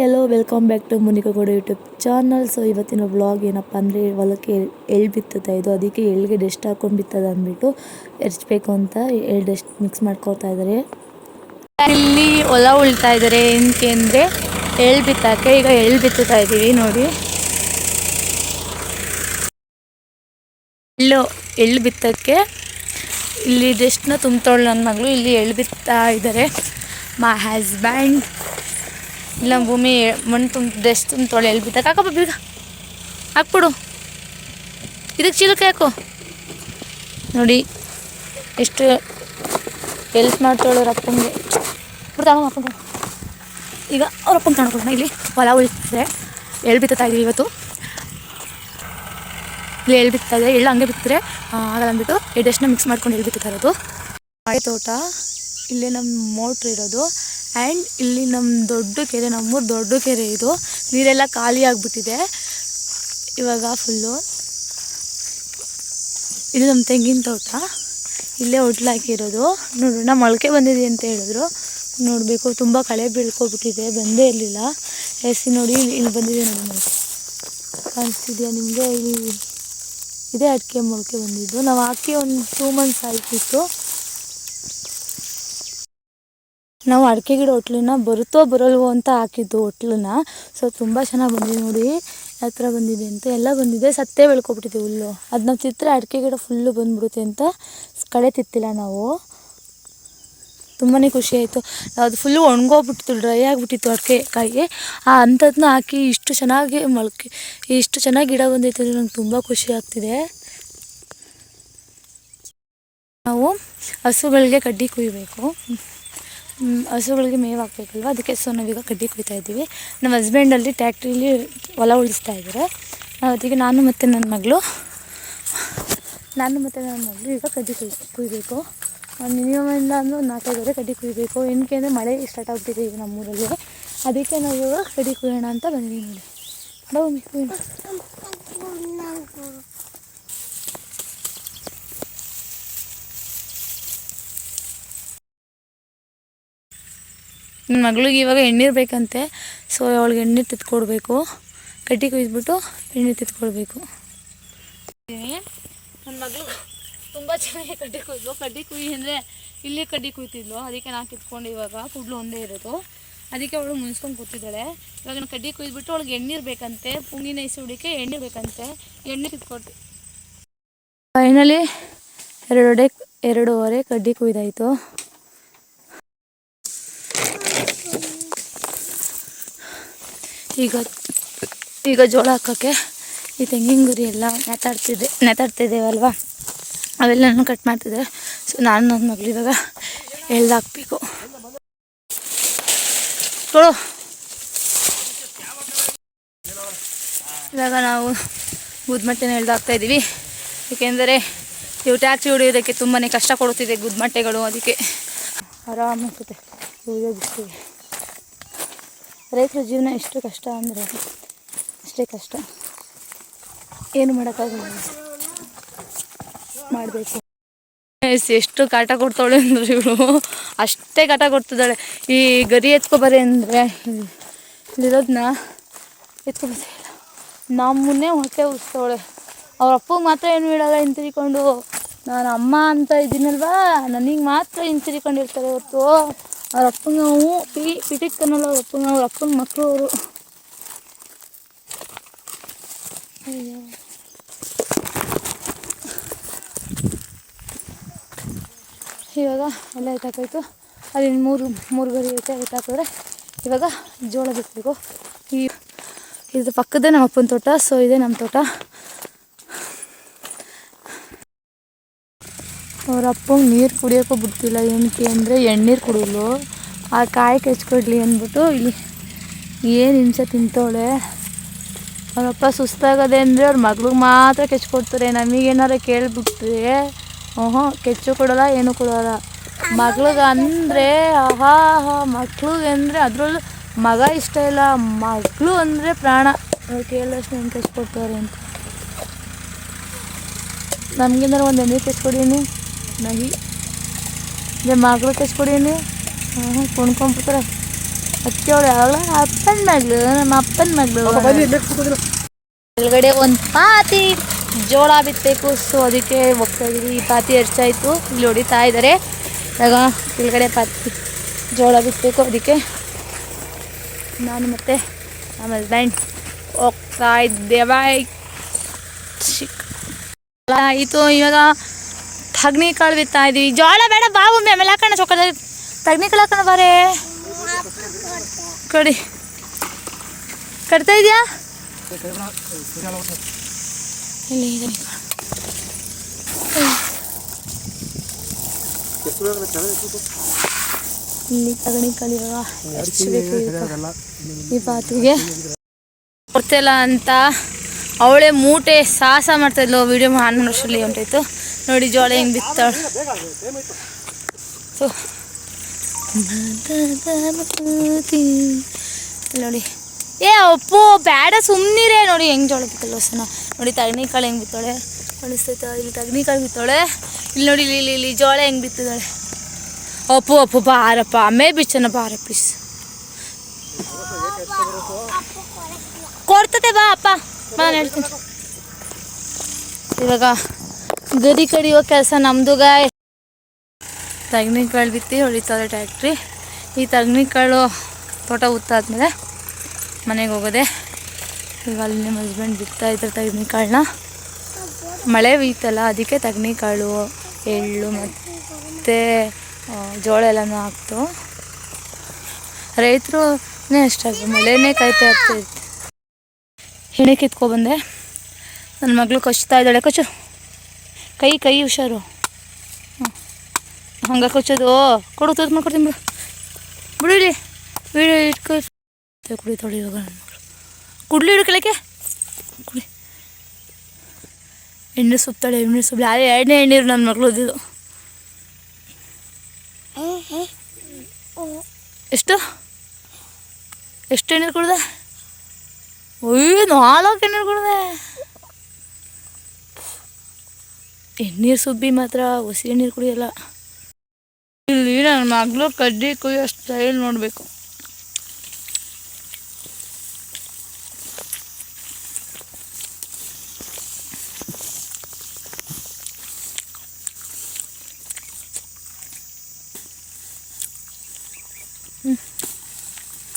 Yellow welcome back to Munika Gowda YouTube channel. So ಇವತ್ತಿನ vlog ಏನಪ್ಪ ಅಂದರೆ ಹೊಲಕ್ಕೆ ಎಳ್ಳು ಬಿತ್ತುತ್ತಾ ಇದ್ದು, ಅದಕ್ಕೆ ಎಳ್ಳಿಗೆ ಡಸ್ಟ್ ಹಾಕೊಂಡು ಬಿತ್ತದ ಅಂದ್ಬಿಟ್ಟು ಎರ್ಚಬೇಕು ಅಂತ ಎಳ್ಳು ಡಸ್ಟ್ ಮಿಕ್ಸ್ ಮಾಡ್ಕೊಳ್ತಾ ಇದ್ದಾರೆ. ಇಲ್ಲಿ ಹೊಲ ಉಳ್ತಾ ಇದ್ದಾರೆ ಏನಕ್ಕೆ ಅಂದರೆ ಎಳ್ಳು ಬಿತ್ತಕ್ಕೆ. ಈಗ ಎಳ್ಳು ಬಿತ್ತುತ್ತಾ ಇದ್ದೀವಿ ನೋಡಿ. ಎಳ್ಳು ಬಿತ್ತಕ್ಕೆ ಇಲ್ಲಿ ಡಸ್ಟ್ನ ತುಂಬ್ತೋಳು ನನ್ನ ಮಗಳು. ಇಲ್ಲಿ ಎಳ್ಳು ಬಿತ್ತಾ ಇದ್ದಾರೆ ಮೈ ಹಸ್ಬ್ಯಾಂಡ್. ಇಲ್ಲ ಭೂಮಿ ಮಣ್ಣು ಡಸ್ಟ್ ತುಂಬ್ತೋಳೆ ಎಳ್ಳು ಬಿತ್ತಕ್ಕೆ. ಹಾಕಪ್ಪ ಬೀಗ ಹಾಕ್ಬಿಡು, ಇದಕ್ಕೆ ಚಿಲಕ ಹಾಕು. ನೋಡಿ ಎಷ್ಟು ಹೆಲ್ಪ್ ಮಾಡ್ತೋಳು ಅವ್ರ ಅಪ್ಪಂಗೆ. ಬಿಡ್ತಾಳ ಅಪ್ಪಂಗೆ. ಈಗ ಅವ್ರ ಅಪ್ಪಂಗೆ ಕಾಣ್ಕೊಡೋಣ. ಇಲ್ಲಿ ಹೊಲ ಉಳಿತಿದೆ, ಎಳ್ಳು ಬಿತ್ತಾ ಇದೀವಿ ಇವತ್ತು. ಇಲ್ಲಿ ಎಳ್ಳು ಬಿತ್ತಾ ಇದೆ. ಎಳ್ಳು ಹಂಗೆ ಬಿತ್ತಿದ್ರೆ ಆಗಲ್ಲ ಅಂದ್ಬಿಟ್ಟು ಈ ಡಸ್ಟ್ನ ಮಿಕ್ಸ್ ಮಾಡ್ಕೊಂಡು ಎಳ್ಳು ಬಿತ್ತಾ ಇರೋದು. ಮಳೆ ತೋಟ, ಇಲ್ಲೇ ನಮ್ಮ ಮೋಟ್ರ್ ಇರೋದು. ಆ್ಯಂಡ್ ಇಲ್ಲಿ ನಮ್ಮ ದೊಡ್ಡ ಕೆರೆ, ನಮ್ಮೂರು ದೊಡ್ಡ ಕೆರೆ ಇದು. ನೀರೆಲ್ಲ ಖಾಲಿ ಆಗಿಬಿಟ್ಟಿದೆ ಇವಾಗ ಫುಲ್ಲು. ಇದು ನಮ್ಮ ತೆಂಗಿನ ತೋಟ, ಇಲ್ಲೇ ಹೊಟ್ಲು ಹಾಕಿರೋದು. ನೋಡೋಣ ಮೊಳಕೆ ಬಂದಿದೆ ಅಂತ ಹೇಳಿದ್ರು, ನೋಡಬೇಕು. ತುಂಬ ಕಳೆ ಬೀಳ್ಕೊಬಿಟ್ಟಿದೆ, ಬಂದೇ ಇರಲಿಲ್ಲ. ಎಸಿ ನೋಡಿ ಇಲ್ಲಿ ಬಂದಿದೆ ನೋಡಿ, ಮೊಳಕೆ ಕಾಣಿಸ್ತಿದೆಯಾ ನಿಮಗೆ? ಇಲ್ಲಿ ಇದೇ ಅಡಿಕೆ ಮೊಳಕೆ ಬಂದಿದ್ದು. ನಾವು ಹಾಕಿ ಒಂದು 2 months ಆಯ್ತಿತ್ತು. ನಾವು ಅಡಿಕೆ ಗಿಡ ಹೊಟ್ಲನ್ನ ಬರುತ್ತೋ ಬರಲ್ವೋ ಅಂತ ಹಾಕಿದ್ದು ಹೊಟ್ಲನ್ನ. ಸೊ ತುಂಬ ಚೆನ್ನಾಗಿ ಬಂದಿದೆ ನೋಡಿ, ಯಾವ ಥರ ಬಂದಿದೆ ಅಂತ. ಎಲ್ಲ ಬಂದಿದೆ, ಸತ್ತೇ ಬೆಳ್ಕೊಬಿಟ್ಟಿದೆ ಹುಲ್ಲು. ಅದು ನಾವು ತಿತ್ತರೆ ಅಡಿಕೆ ಗಿಡ ಫುಲ್ಲು ಬಂದ್ಬಿಡುತ್ತೆ ಅಂತ ಕಳೆ ತಿತ್ತಿಲ್ಲ ನಾವು. ತುಂಬಾ ಖುಷಿ ಆಯಿತು. ಅದು ಫುಲ್ಲು ಒಣಗೋಗ್ಬಿಟ್ಟಿತ್ತು, ಡ್ರೈ ಆಗಿಬಿಟ್ಟಿತ್ತು ಅಡಿಕೆ ಕಾಯಿ. ಆ ಅಂಥದನ್ನ ಹಾಕಿ ಇಷ್ಟು ಚೆನ್ನಾಗಿ ಮೊಳಕೆ, ಇಷ್ಟು ಚೆನ್ನಾಗಿ ಗಿಡ ಬಂದೈತೆ ಅಂದರೆ ನಂಗೆ ತುಂಬ ಖುಷಿ ಆಗ್ತಿದೆ. ನಾವು ಹಸುಗಳಿಗೆ ಕಡ್ಡಿ ಕುಯ್ಬೇಕು, ಹಸುಗಳಿಗೆ ಮೇವು ಹಾಕ್ಬೇಕಲ್ವ, ಅದಕ್ಕೆ. ಸೊ ನಾವೀಗ ಕಡ್ಡಿ ಕುಯ್ತಾ ಇದ್ದೀವಿ. ನಮ್ಮ ಹಸ್ಬೆಂಡಲ್ಲಿ ಟ್ಯಾಕ್ಟ್ರಿಲಿ ಹೊಲ ಉಳಿಸ್ತಾ ಇದ್ದಾರೆ. ಅದಕ್ಕೆ ನಾನು ಮತ್ತು ನನ್ನ ಮಗಳು ಈಗ ಕಡ್ಡಿ ಕುಯ್ಬೇಕು. ಮಿನಿಮಮ್ ಇಲ್ಲ ಅಂದರೆ ಒಂದು 4-5 ಕಡ್ಡಿ ಕುಯ್ಬೇಕು. ಏನಕ್ಕೆ ಅಂದರೆ ಮಳೆ ಸ್ಟಾರ್ಟ್ ಆಗ್ಬಿಟ್ಟಿದೆ ಈಗ ನಮ್ಮೂರಲ್ಲಿ. ಅದಕ್ಕೆ ನಾವು ಇವಾಗ ಕಡ್ಡಿ ಕುಯ್ಯೋಣ ಅಂತ ಬಂದಿದ್ದೀವಿ ನೋಡಿ. ಕುಯ್ಯೋಣ. ನನ್ನ ಮಗಳಿಗೆ ಇವಾಗ ಎಣ್ಣೀರು ಬೇಕಂತೆ. ಸೊ ಅವಳಿಗೆ ಎಣ್ಣೀರು ತಿತ್ಕೊಡ್ಬೇಕು. ಕಡ್ಡಿ ಕುಯ್ದುಬಿಟ್ಟು ಎಣ್ಣೆ ತಿತ್ಕೊಡ್ಬೇಕು. ನನ್ನ ಮಗಳು ತುಂಬ ಚೆನ್ನಾಗಿ ಕಡ್ಡಿ ಕುಯ್ದು. ಕಡ್ಡಿ ಕುಯ್ಯಿ ಅಂದರೆ ಇಲ್ಲಿ ಕಡ್ಡಿ ಕುಯ್ತಿದ್ಲು, ಅದಕ್ಕೆ ನಾನು ಕಿತ್ಕೊಂಡು ಇವಾಗ ಕುಡ್ಲು ಒಂದೇ ಇರೋದು. ಅದಕ್ಕೆ ಅವಳು ಮುನ್ಸ್ಕೊಂಡು ಕೂತಿದ್ದಾಳೆ. ಇವಾಗ ನಾನು ಕಡ್ಡಿ ಕುಯ್ದುಬಿಟ್ಟು ಅವಳಿಗೆ ಎಣ್ಣೀರು ಬೇಕಂತೆ, ಪುಂಗಿ ನೈಸಿ ಹುಡಿಕೆ ಎಣ್ಣೆ ಬೇಕಂತೆ. ಎಣ್ಣೆ ತಿತ್ಕೊಟ್ಟು ಫೈನಲಿ 2:30 ಕಡ್ಡಿ ಕುಯ್ದಾಯಿತು. ಈಗ ಜೋಳ ಹಾಕೋಕ್ಕೆ ಈ ತೆಂಗಿನ ಗುರಿ ಎಲ್ಲ ನೆತಾಡ್ತಿದ್ದೇವಲ್ವ, ಅವೆಲ್ಲನೂ ಕಟ್ ಮಾಡ್ತಿದ್ದೆ. ಸೊ ನಾನು ನನ್ನ ಮಗಳು ಇವಾಗ ಎಳ್ದು ಹಾಕಬೇಕು. ಇವಾಗ ನಾವು ಗುದ್ಮಟ್ಟೆನ ಎಳ್ದು ಹಾಕ್ತಾಯಿದ್ದೀವಿ. ಏಕೆಂದರೆ ಇವು ಟ್ಯಾಕ್ಸಿ ಹೊಡೆಯೋದಕ್ಕೆ ತುಂಬಾ ಕಷ್ಟ ಕೊಡುತ್ತಿದೆ ಗುದ್ಮಟ್ಟೆಗಳು. ಅದಕ್ಕೆ ಆರಾಮಾಗ್ತದೆ ಉಳಿಯೋದಿಸ್ತೀವಿ. ರೈತರ ಜೀವನ ಎಷ್ಟು ಕಷ್ಟ ಅಂದರೆ ಅಷ್ಟೇ ಕಷ್ಟ, ಏನು ಮಾಡೋಕ್ಕಾಗಲ್ಲ, ಮಾಡಬೇಕು. ಎಷ್ಟು ಕಾಟ ಕೊಡ್ತಾಳೆ ಅಂದರೆ ಇವಳು, ಅಷ್ಟೇ ಕಾಟ ಕೊಡ್ತಿದ್ದಾಳೆ. ಈ ಗರಿ ಎತ್ಕೊಬರಿ ಅಂದರೆ ಇಲ್ಲಿರೋದನ್ನ ಎತ್ಕೊಬರ್ತಾ ಇಲ್ಲ, ನಮ್ಮನ್ನೇ ಹೊಟ್ಟೆ ಉರಿಸ್ತಾವಳೆ. ಅವ್ರ ಅಪ್ಪಗೆ ಮಾತ್ರ ಏನು ಹೇಳಲ್ಲ, ಹಿಂತಿರ್ಕೊಂಡು. ನಾನು ಅಮ್ಮ ಅಂತ ಇದ್ದೀನಲ್ವಾ, ನನಗೆ ಮಾತ್ರ ಹಿಂತಿರ್ಕೊಂಡಿರ್ತಾರೆ ಹೊತ್ತು. ಅವ್ರ ಅಪ್ಪಂಗೆ ನಾವು ಪಿಟಿಕ್ ಕನ್ನಲ್ಲ. ಅವ್ರ ಅಪ್ಪನ ಮಕ್ಕಳು ಅವರು. ಇವಾಗ ಎಲ್ಲ ಎತ್ತಾಕೋಯ್ತು. ಅಲ್ಲಿ ಮೂರು ಗರಿ ಐತೆ, ಎತ್ತಾಕಿದ್ರೆ ಇವಾಗ ಜೋಳ ಬಿತ್ತಬೇಕು. ಇದು ಪಕ್ಕದೇ ನಮ್ಮ ಅಪ್ಪನ ತೋಟ. ಸೊ ಇದೇ ನಮ್ಮ ತೋಟ. ಅವ್ರ ಅಪ್ಪಂಗೆ ನೀರು ಕುಡಿಯೋಕ್ಕೂ ಬಿಡ್ತಿಲ್ಲ. ಏನಕ್ಕೆ ಅಂದರೆ ಎಣ್ಣೀರು ಕುಡಿದ್ಲು, ಆ ಕಾಯಿ ಕೆಚ್ಕೊಡ್ಲಿ ಅಂದ್ಬಿಟ್ಟು ಇಲ್ಲಿ ಏನು ಹಿಂಸೆ ತಿಂತವಳೆ. ಅವರಪ್ಪ ಸುಸ್ತಾಗದೆ ಅಂದರೆ ಅವ್ರ ಮಗ್ಳಿಗೆ ಮಾತ್ರ ಕೆಚ್ಕೊಡ್ತಾರೆ. ನಮಗೇನಾರ ಕೇಳಿಬಿಟ್ರೆ ಕೆಚ್ಚು ಕೊಡೋಲ್ಲ, ಏನೂ ಕೊಡೋಲ್ಲ. ಮಗ್ಳಿಗೆ ಅಂದರೆ ಮಕ್ಳಿಗೆ ಅಂದರೆ ಅದರಲ್ಲೂ ಮಗ ಇಷ್ಟ ಇಲ್ಲ, ಮಗಳು ಅಂದರೆ ಪ್ರಾಣ. ಅವ್ರು ಕೇಳಿದಷ್ಟು ಹೆಂಗೆ ಕೆಚ್ಕೊಡ್ತಾರೆ ಅಂತ. ನಮಗೇನಾರು ಒಂದು ಎಣ್ಣೆ ಕೆಚ್ಕೊಡೀನಿ ನಗಿ, ಮಗಳು ಕೆಚ್ಕೊಡೀನಿ ಕೊಂಡ್ಕೊಂಡ್ಬಿಡ್ತಾರೆ. ಅಕ್ಕಿಯವಳು ಯಾವಾಗಲೂ ಅಪ್ಪನ ಮಗಳು, ನಮ್ಮ ಅಪ್ಪನ ಮಗಳು. ಒಳಗಡೆ ಒಂದು ಪಾತಿ ಜೋಳ ಬಿತ್ತಬೇಕು, ಸೊ ಅದಕ್ಕೆ ಹೋಗ್ತಾ ಇದೀವಿ. ಈ ಪಾತಿ ಹೆಚ್ಚಾಯಿತು, ಇಲ್ಲಿ ಹೊಡಿತಾ ಇದ್ದಾರೆ. ಇವಾಗ ಕೆಳಗಡೆ ಪಾತಿ ಜೋಳ ಬಿತ್ತಬೇಕು, ಅದಕ್ಕೆ ನಾನು ಮತ್ತು ನಮ್ಮ ಹಸ್ಬೆಂಡ್ ಹೋಗ್ತಾ ಇದ್ದೇವೆ. ಆಯಿತು, ಇವಾಗ ತಗ್ನಿ ಕಾಳು ಬಿತ್ತಾ ಇದ್ದೀವಿ. ಜೋಳ ಬೇಡ ಬಾವು ಆಮೇಲೆ ಹಾಕೋಣ, ಚೊಕ್ಕದ ತಗ್ನಿ ಕಾಳು ಹಾಕೋಣ ಬಾರೇ. ಕಡಿ ಕಟ್ತಾ ಇದೆಯಾ ಇಲ್ಲಿ ಇಲ್ಲಿ ತಗಣಿ ಕಾಳು ಇವಾಗ ಎಷ್ಟು ಬೇಕು ಈ ಪಾತಿಗೆ ಕೊಡ್ತಿಲ್ಲ ಅಂತ ಅವಳೇ ಮೂಟೆ ಸಾಹಸ ಮಾಡ್ತಾಯಿದ್ಲು. ವೀಡಿಯೋ 11 ವರ್ಷದಲ್ಲಿ ಹೊಂಟಾಯ್ತು ನೋಡಿ. ಜೋಳ ಹೆಂಗೆ ಬಿತ್ತಾಳು ಸೊ ನೋಡಿ. ಏ ಅಪ್ಪು ಬೇಡ ಸುಮ್ಮನಿರೇ. ನೋಡಿ ಹೆಂಗೆ ಜೋಳ ಬಿತ್ತಲ್ಲ ಹೊಸನ. ನೋಡಿ ತಗಣಿ ಕಾಳು ಹೆಂಗೆ ಬಿತ್ತಾಳೆ ಕಳಿಸ್ತೈತ. ಇಲ್ಲಿ ತಗಣಿ ಕಾಳು ಬಿತ್ತಾಳೆ. ಇಲ್ಲಿ ನೋಡಿ, ಇಲ್ಲಿ ಜೋಳ ಹೆಂಗೆ ಬಿತ್ತಿದ್ದಾಳೆ. ಅಪ್ಪು ಅಪ್ಪು ಬಾರಪ್ಪ, ಅಮ್ಮೆ ಬಿಚ್ಚನ ಬಾರ ಪ್ಲೀಸ್. ಕೊಡ್ತತೆ ಬಾ ಅಪ್ಪ, ನಾನು ಹೇಳ್ತೀನಿ. ಇವಾಗ ಗರಿ ಕಡಿಯೋ ಕೆಲಸ ನಮ್ಮದು ಗಾಯ. ತಗಣಿ ಕಾಳು ಬಿತ್ತಿ ಹೊಡಿತಾರೆ ಟ್ಯಾಕ್ಟ್ರಿ. ಈ ತಗಣಿ ಕಾಳು ತೋಟ ಉತ್ತಾದ್ಮೇಲೆ ಮನೆಗೆ ಹೋಗೋದೆ. ಈಗ ಅಲ್ಲಿ ನಿಮ್ಮ ಹಸ್ಬೆಂಡ್ ಬಿತ್ತಾ ಇದ್ದಾರೆ ತಗಣಿ ಕಾಳನ್ನ. ಮಳೆ ಬೀತಲ್ಲ, ಅದಕ್ಕೆ ತಗಣಿ ಕಾಳು, ಎಳ್ಳು ಮತ್ತು ಜೋಳ ಎಲ್ಲನೂ ಹಾಕ್ತು. ರೈತರುನೇ ಅಷ್ಟಾಗ ಮಳೆನೇ ಕಾಯ್ತಾ ಇರ್ತೈತೆ. ಎಣ್ಣೆ ಕಿತ್ಕೊಬಂದೆ. ನನ್ನ ಮಗಳು ಕೊಚ್ತಾ ಇದ್ದಾಳೆ. ಕೊಚ್ಚು, ಕೈ ಹುಷಾರು. ಹಂಗೆ ಕೊಚ್ಚೋದು. ಕೊಡು, ತೋದು ಮಾಡ್ಕೊಡ್ತೀನಿ ಬಿಡು. ಬಿಡು ಇಲ್ಲಿ ವಿಡಿಯೋ ಇಟ್ಕೊ. ಕುಡಿತಾಳೆ ಇವಾಗ ನನ್ನ ಮಗಳು. ಕುಡ್ಲಿ ಇಡು ಕೆಳಕ್ಕೆ ಕುಡಿ. ಎಣ್ಣೆ ಸುತ್ತಾಳೆ, ಎಣ್ಣೆ ಸುಬ್ಲಿ. ಅದೇ ಎರಡನೇ ಎಣ್ಣೀರು ನನ್ನ ಮಗಳು ಇದು. ಎಷ್ಟು ಎಣ್ಣೀರು ಕುಡ್ದೆ? ಅಯ್ಯೋ 4 ಎಣ್ಣೀರು ಕುಡ್ದೆ. ಎಣ್ಣೀರು ಸುಬ್ಬಿ ಮಾತ್ರ ಹೊಸಿ ಎಣ್ಣೀರು ಕುಡಿಯಲ್ಲ. ಇಲ್ಲಿ ನನ್ನ ಮಗಳು ಕಡ್ಡಿ ಕುಯ್ಯೋ ಸ್ಟೈಲ್ ನೋಡಬೇಕು.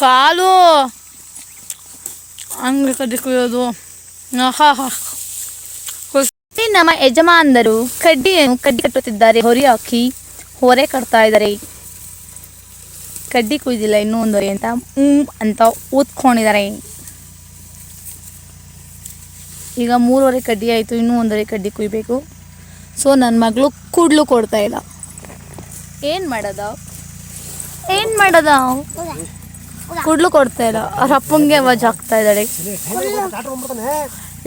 ಕಾಲು ಹಂಗೆ ಕಡ್ಡಿ ಕುಯ್ಯೋದು. ನಮ್ಮ ಯಜಮಾನರು ಕಡ್ಡಿ ಕಟ್ಟುತ್ತಿದ್ದಾರೆ. ಹೊರೆ ಹಾಕಿ ಹೊರೆ ಕಟ್ತಾ ಇದ್ದಾರೆ. ಕಡ್ಡಿ ಕುಯ್ದಿಲ್ಲ ಇನ್ನೂ ಒಂದು ಹೊರೆ ಅಂತ ಅಂತ ಊದ್ಕೊಂಡಿದ್ದಾರೆ. ಈಗ 3 ಹೊರೆ ಕಡ್ಡಿ ಆಯಿತು, ಇನ್ನೂ 1 ಹೊರೆ ಕಡ್ಡಿ ಕುಯ್ಬೇಕು. ಸೊ ನನ್ನ ಮಗಳು ಕೂಡ್ಲು ಕೊಡ್ತಾ ಇಲ್ಲ. ಏನು ಮಾಡೋದ ಕೂಡ್ಲು ಕೊಡ್ತಾ ಇಲ್ಲ. ಅವ್ರ ಅಪ್ಪಂಗೆ ಅವಾಜ್ ಹಾಕ್ತಾ ಇದ್ದಾಳೆ.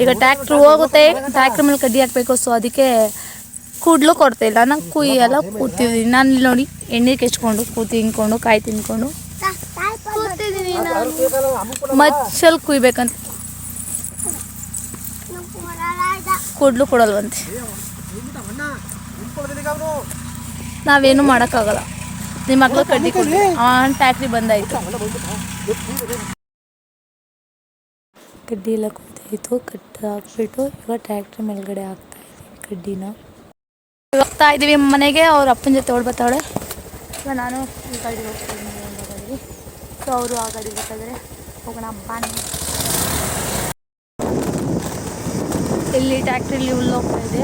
ಈಗ ಟ್ಯಾಕ್ಟ್ರ್ ಹೋಗುತ್ತೆ, ಟ್ಯಾಕ್ಟ್ರ್ ಮೇಲೆ ಕಡ್ಡಿ ಹಾಕಬೇಕು. ಸೊ ಅದಕ್ಕೆ ಕೂಡ್ಲು ಕೊಡ್ತಾ ಇಲ್ಲ. ನಾನು ಕುಯ್ಯೆಲ್ಲ ಕೂತಿದ್ದೀನಿ. ನಾನು ಇಲ್ಲಿ ನೋಡಿ ಎಣ್ಣೆ ಕೆಚ್ಕೊಂಡು ತಿನ್ಕೊಂಡು ಕಾಯಿ ತಿನ್ಕೊಂಡು ಕೂತಿದ್ದೀನಿ. ನಾನು ಮಚ್ಚಲ್ಲಿ ಕುಯ್ಬೇಕಂತ ಕೂಡ್ಲು ಕೊಡಲ್ವಂತೆ. ನಾವೇನು ಮಾಡೋಕ್ಕಾಗಲ್ಲ. ನಿಮ್ಮ ಮಗಳು ಕಡ್ಡಿ ಕೊಡಿ. ಟ್ಯಾಕ್ಟ್ರಿ ಬಂದಾಯಿತು. ಕಡ್ಡಿ ಎಲ್ಲ ಕೂತಾಯಿತು. ಕಟ್ಟು ಹಾಕ್ಬಿಟ್ಟು ಇವಾಗ ಟ್ಯಾಕ್ಟ್ರಿ ಮೇಲ್ಗಡೆ ಹಾಕ್ತಾ ಇದ್ದೀವಿ ಕಡ್ಡಿನ. ಹೋಗ್ತಾ ಇದ್ದೀವಿ ಮನೆಗೆ. ಅವ್ರ ಅಪ್ಪನ ಜೊತೆ ಓಡ್ಬತ್ತಾವಳೆ. ಇವಾಗ ನಾನು ಈ ಗಾಡಿಗೆ ಹೋಗ್ತೀನಿ ಗಾಡಿಗೆ. ಸೊ ಅವರು ಆ ಗಾಡಿಗೆ ಬರ್ತಾಯಿದ್ದಾರೆ. ಹೋಗೋಣ ಬನ್ನಿ. ಇಲ್ಲಿ ಟ್ಯಾಕ್ಟ್ರಿಲಿ ಹುಲ್ಲು ಹೋಗ್ತಾ ಇದೆ.